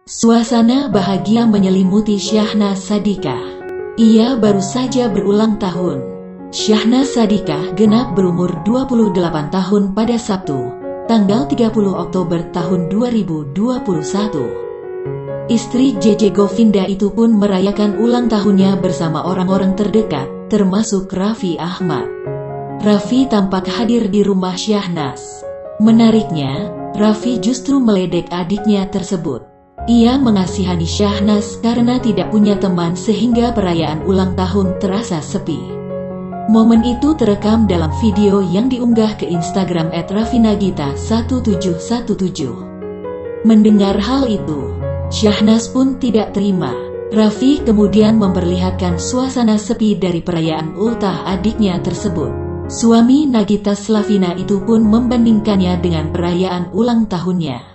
Suasana bahagia menyelimuti Syahnaz Sadiqah. Ia baru saja berulang tahun. Syahnaz Sadiqah genap berumur 28 tahun pada Sabtu, tanggal 30 Oktober tahun 2021. Istri JJ Govinda itu pun merayakan ulang tahunnya bersama orang-orang terdekat, termasuk Raffi Ahmad. Raffi tampak hadir di rumah Syahnaz. Menariknya, Raffi justru meledek adiknya tersebut. Ia mengasihani Syahnaz karena tidak punya teman sehingga perayaan ulang tahun terasa sepi. Momen itu terekam dalam video yang diunggah ke Instagram @raffinagita1717. Mendengar hal itu, Syahnaz pun tidak terima. Raffi kemudian memperlihatkan suasana sepi dari perayaan ultah adiknya tersebut. Suami Nagita Slavina itu pun membandingkannya dengan perayaan ulang tahunnya.